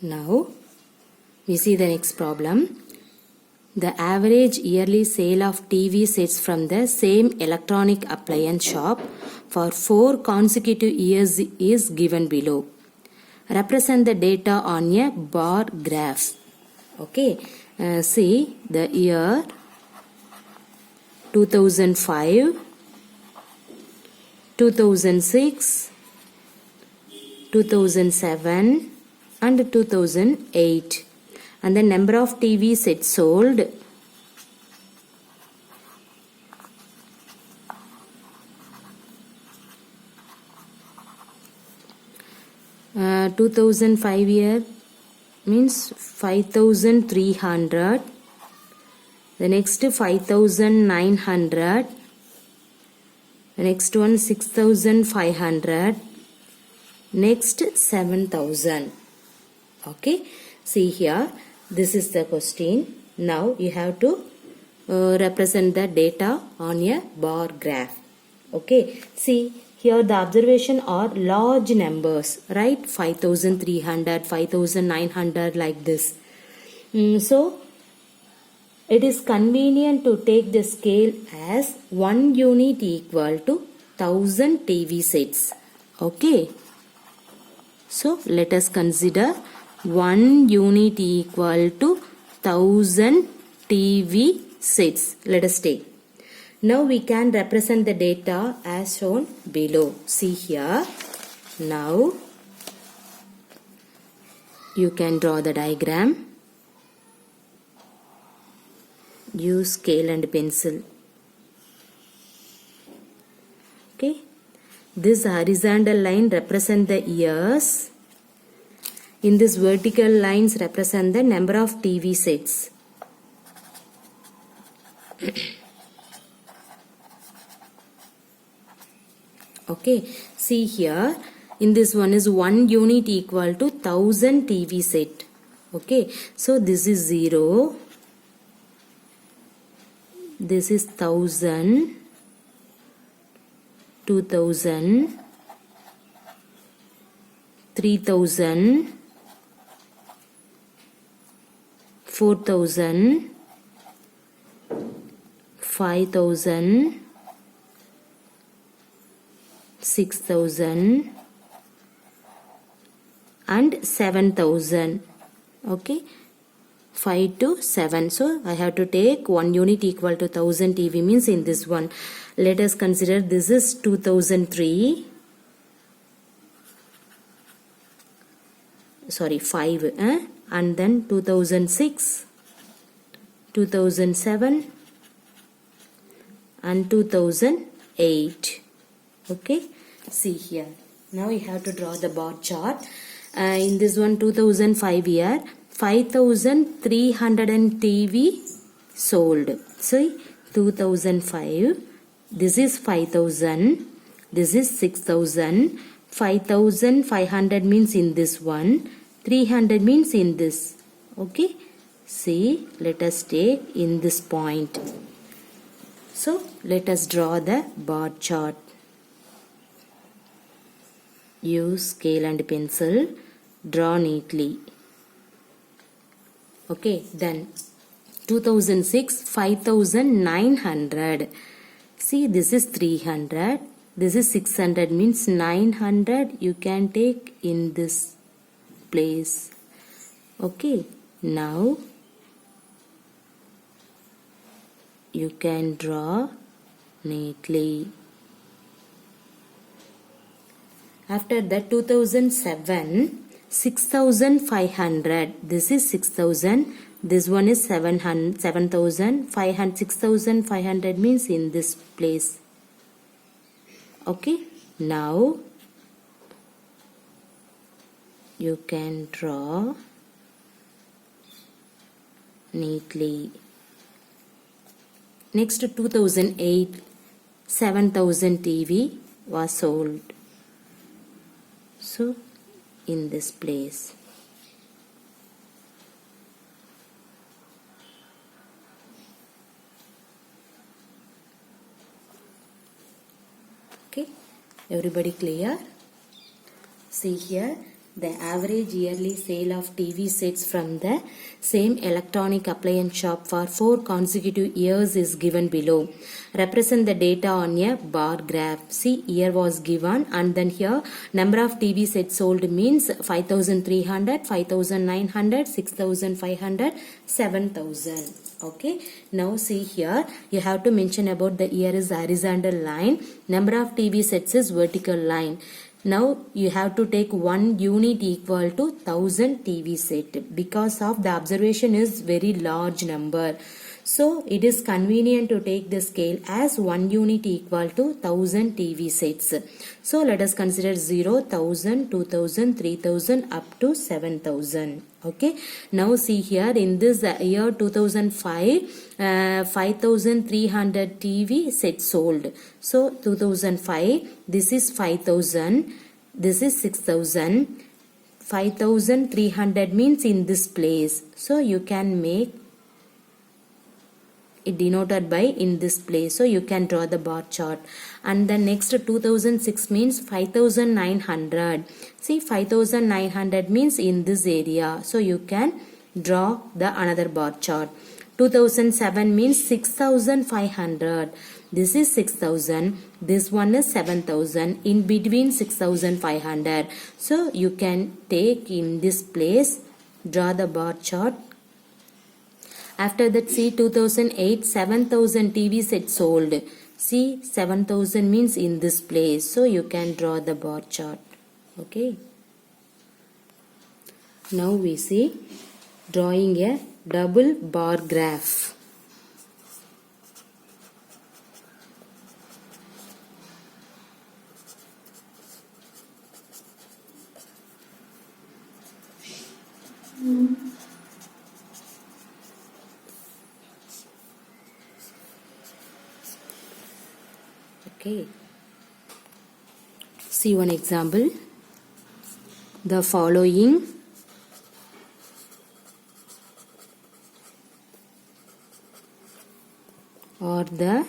Now we see the next problem. The average yearly sale of TV sets from the same electronic appliance shop for 4 consecutive years is given below. Represent the data on a bar graph. Okay, see the year 2005, 2006, 2007 and 2008. And the number of TV sets sold. Uh, 2005 year means 5,300. The next 5,900. The next one 6,500. Next 7,000. Okay, see here. This is the question. Now you have to represent the data on a bar graph. Okay, see here the observation are large numbers, right? 5,300, 5,900 like this. So it is convenient to take the scale as 1 unit equal to 1000 TV sets. Okay, so let us consider 1 unit equal to 1000 TV sets. Let us take. Now we can represent the data as shown below. See here. Now you can draw the diagram. Use scale and pencil. Okay. This horizontal line represents the years. In this vertical lines represent the number of TV sets. Okay, see here. In this one is 1 unit equal to 1000 TV set. Okay, so this is 0. This is 1000, 2000, 3000, 4,000, 5,000, 6,000 and 7,000. Okay, 5 to 7. So I have to take 1 unit equal to 1000 TV means in this one. Let us consider this is 2003. Sorry, 5. And then 2006, 2007 and 2008. Okay, see here. Now you have to draw the bar chart. In this one 2005 year, 5,300 TV sold. See, 2005. This is 5,000. This is 6,000. 5,500 means in this one. 300 means in this. Okay, see, let us take in this point. So let us draw the bar chart. Use scale and pencil. Draw neatly. Okay, then 2006, 5,900. See, this is 300. This is 600 means 900 you can take in this place. Okay, now you can draw neatly. After that 2007, 6,500. This is 6,000. This one is 7,500. 6,500 means in this place. Okay, now you can draw neatly. Next to 2008, 7,000 TV was sold. So in this place. Okay, everybody clear? See here, The average yearly sale of TV sets from the same electronic appliance shop for 4 consecutive years is given below. Represent the data on a bar graph. See, year was given and then here number of TV sets sold means 5,300, 5,900, 6,500, 7,000. Okay, now see here you have to mention about the year is horizontal line, number of TV sets is vertical line. Now you have to take 1 unit equal to 1000 TV set because of the observation is very large number. So it is convenient to take the scale as 1 unit equal to 1000 TV sets. So let us consider 0, 1000, 2000, 3000 up to 7000. Okay. Now see here in this year 2005, 5300 TV sets sold. So 2005, this is 5000, this is 6000, 5300 means in this place. So you can make it denoted by in this place, so you can draw the bar chart. And the next 2006 means 5900. See, 5900 means in this area, so you can draw the another bar chart. 2007 means 6500. This is 6000, this one is 7000, in between 6500. So you can take in this place, draw the bar chart. After that, see 2008, 7000 TV sets sold. See, 7000 means in this place. So you can draw the bar chart. Okay. Now we see drawing a double bar graph. Okay. See one example. The following are the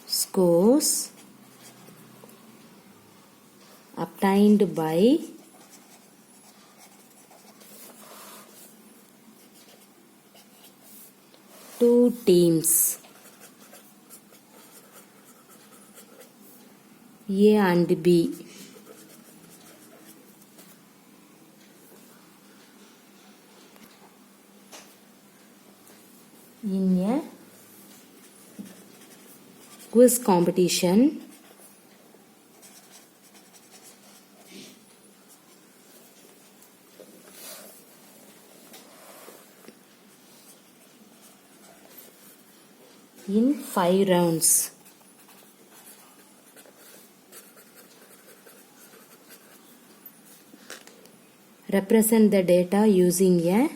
scores obtained by two teams, A and B. In a quiz competition in 5 rounds. Represent the data using a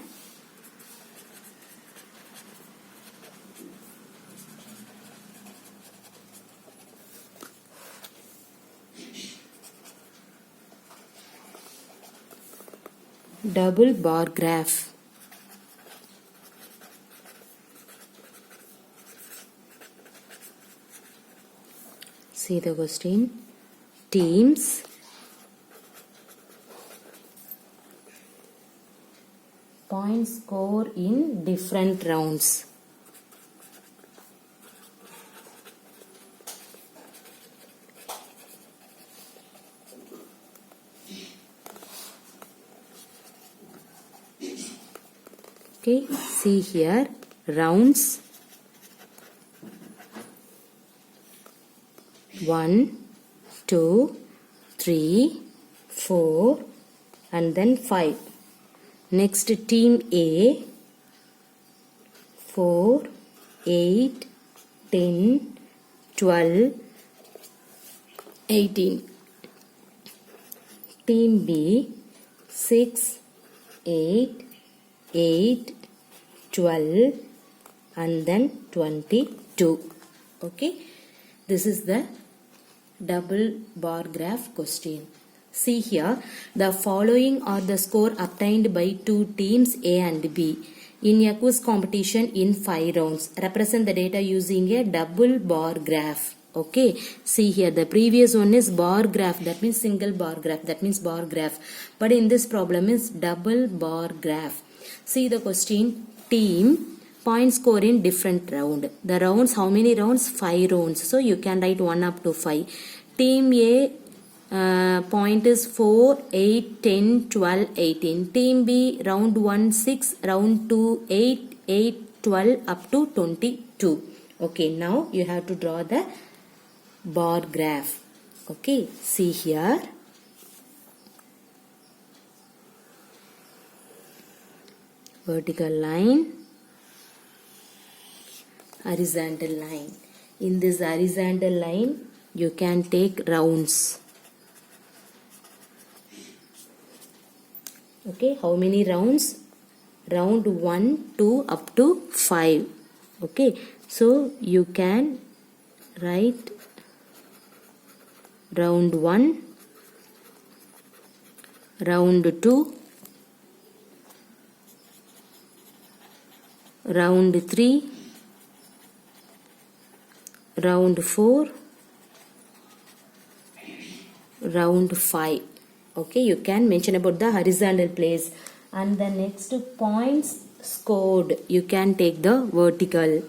double bar graph. See the question. Teams point score in different rounds. Okay, see here rounds 1, 2, 3, 4 and then 5. Next team A 4, 8, 10, 12, 18. Team B 6, 8, 8, 12 and then 22. Okay, this is the double bar graph question. See here, the following are the score obtained by two teams A and B in a quiz competition in 5 rounds. Represent the data using a double bar graph. Okay, see here the previous one is bar graph, that means single bar graph, that means bar graph. But in this problem is double bar graph. See the question, team point score in different round. The rounds, how many rounds? 5 rounds. So you can write 1 up to 5. Team A point is 4, 8, 10, 12, 18. Team B round 1 6, round 2 8, 8, 12 up to 22. Okay, now you have to draw the bar graph. Okay, see here. Vertical line, horizontal line. In this horizontal line, you can take rounds. Okay, how many rounds? Round 1, 2 up to 5. Okay, so you can write round 1, round 2, round 3, round 4, round 5. Okay, you can mention about the horizontal place. And the next points scored, you can take the vertical.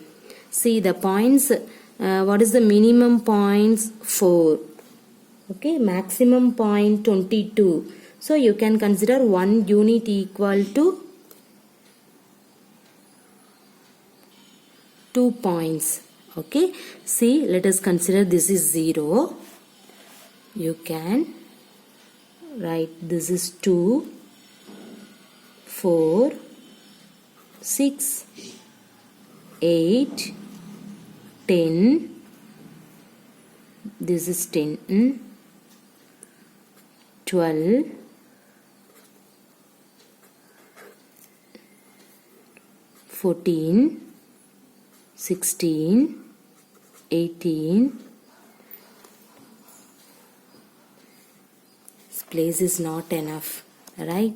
See the points, what is the minimum points? 4. Okay, maximum point 22. So you can consider 1 unit equal to 2 points. Okay, see, let us consider this is 0. You can write this is 2, 4, 6, 8, 10. This is 10, 12, 14, 16, 18. This place is not enough, right?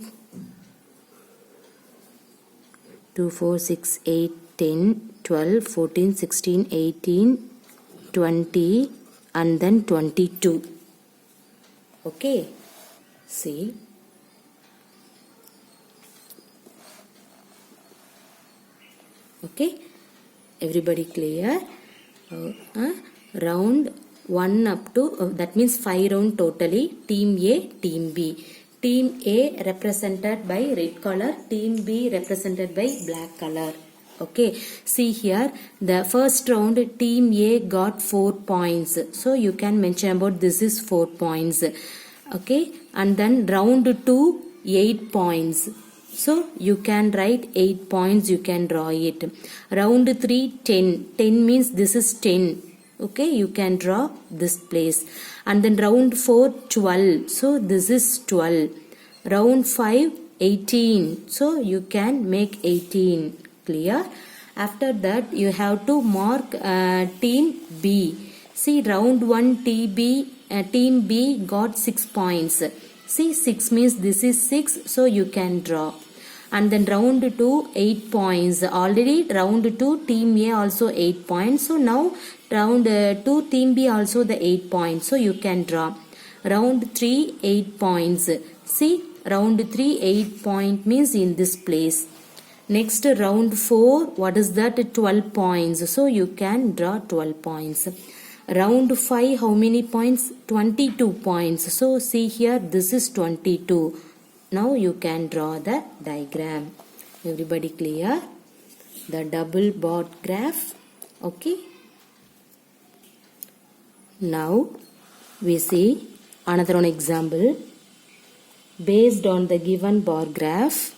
2, 4, 6, 8, 10, 12, 14, 16, 18, 20 and then 22. Okay, see. Okay, everybody clear? Round 1 up to, that means 5 round totally. Team A, Team B. Team A represented by red color, Team B represented by black color. Okay, see here, the first round Team A got 4 points. So you can mention about this is 4 points. Okay, and then round 2, 8 points. So you can write 8 points, you can draw it. Round 3, 10. 10 means this is 10. Okay, you can draw this place. And then round 4, 12. So this is 12. Round 5, 18. So you can make 18. Clear? After that, you have to mark team B. See, round 1 team B got 6 points. See, 6 means this is 6. So you can draw. And then round 2, 8 points. Already round 2 team A also 8 points. So now round 2 team B also the 8 points. So you can draw. Round 3, 8 points. See, round 3, 8 point means in this place. Next round 4, what is that? 12 points. So you can draw 12 points. Round 5, how many points? 22 points. So see here, this is 22. Now you can draw the diagram. Everybody clear? The double bar graph. Okay. Now we see another one example. Based on the given bar graph,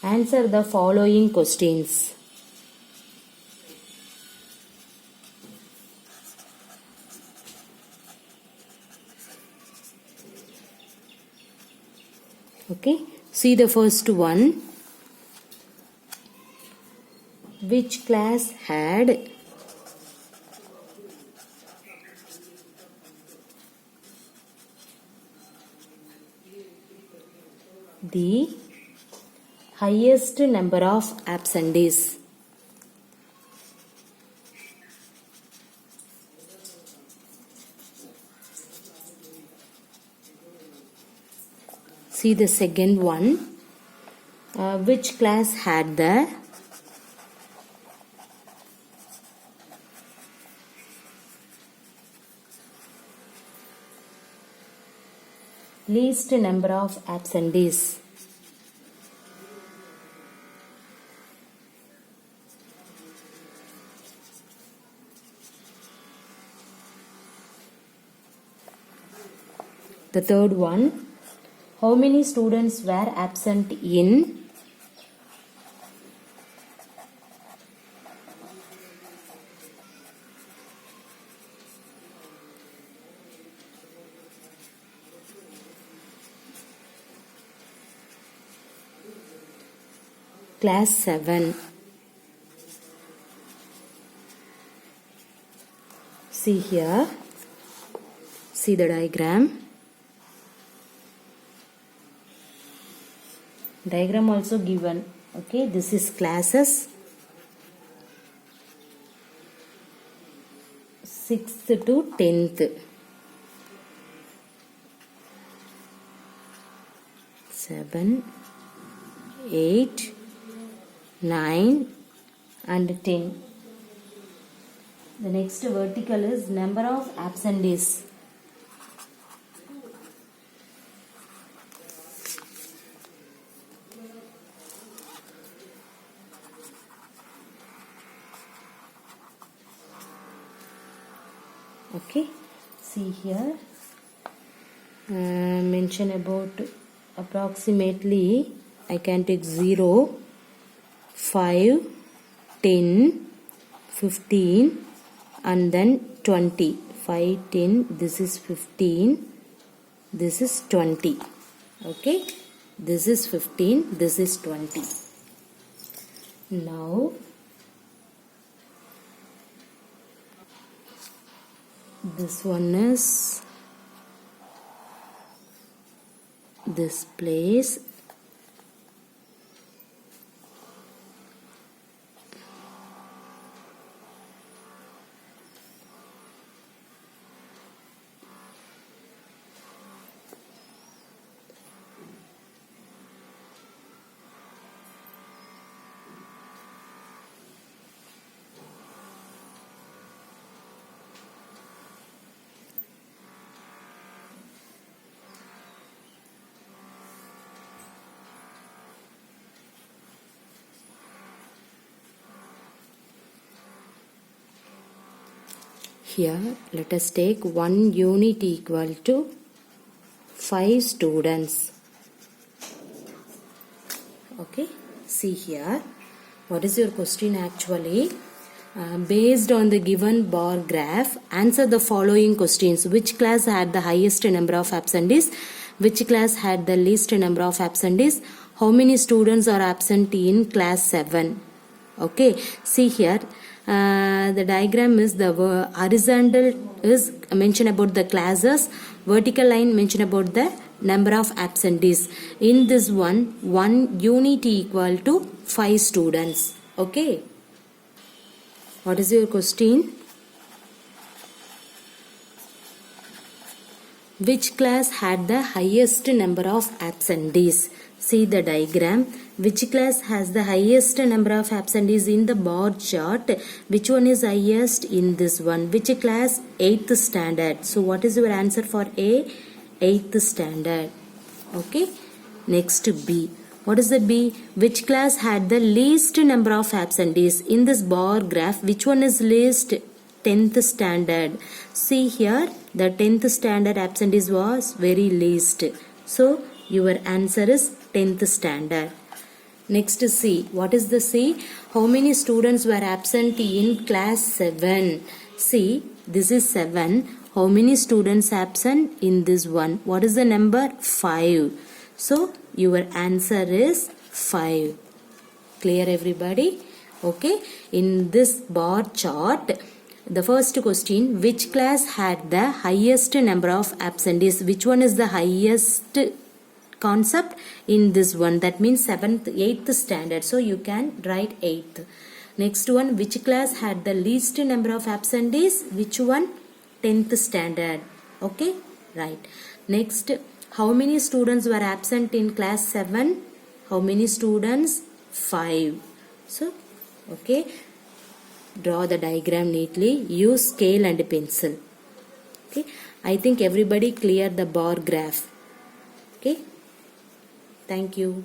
answer the following questions. Okay, see the first one. Which class had the highest number of absentees. See the second one. Which class had the least number of absentees? The third one. How many students were absent in class 7? See here. See the diagram. Diagram also given. Okay, this is classes 6th to 10th. 7, 8, 9 and 10. The next vertical is number of absentees. Okay, see here, mention about approximately. I can take 0, 5, 10, 15 and then 20. 5, 10, this is 15, this is 20. Okay, this is 15, this is 20. Now this one is this place. Here let us take 1 unit equal to 5 students. Okay, see here, what is your question actually? Based on the given bar graph, answer the following questions. Which class had the highest number of absentees? Which class had the least number of absentees? How many students are absent in class 7? Okay, see here, the diagram is the horizontal is mention about the classes, vertical line mention about the number of absentees. In this one unit equal to 5 students. Okay, what is your question? Which class had the highest number of absentees? See the diagram. Which class has the highest number of absentees in the bar chart? Which one is highest in this one? Which class? 8th standard. So what is your answer for A? 8th standard. Okay. Next B. What is the B? Which class had the least number of absentees? In this bar graph, which one is least? 10th standard. See here, the 10th standard absentees was very least. So your answer is 10th standard. Next C. What is the C? How many students were absent in class 7? See, this is 7. How many students absent in this one? What is the number? 5. So your answer is 5. Clear everybody? Okay. In this bar chart, the first question, which class had the highest number of absentees? Which one is the highest concept in this one, that means 7th 8th standard, so you can write 8th. Next one, which class had the least number of absentees? Which one? 10th standard. Okay, right. Next, how many students were absent in class 7? How many students? 5. So, okay, draw the diagram neatly. Use scale and pencil. Okay, I think everybody clear the bar graph. Okay, thank you.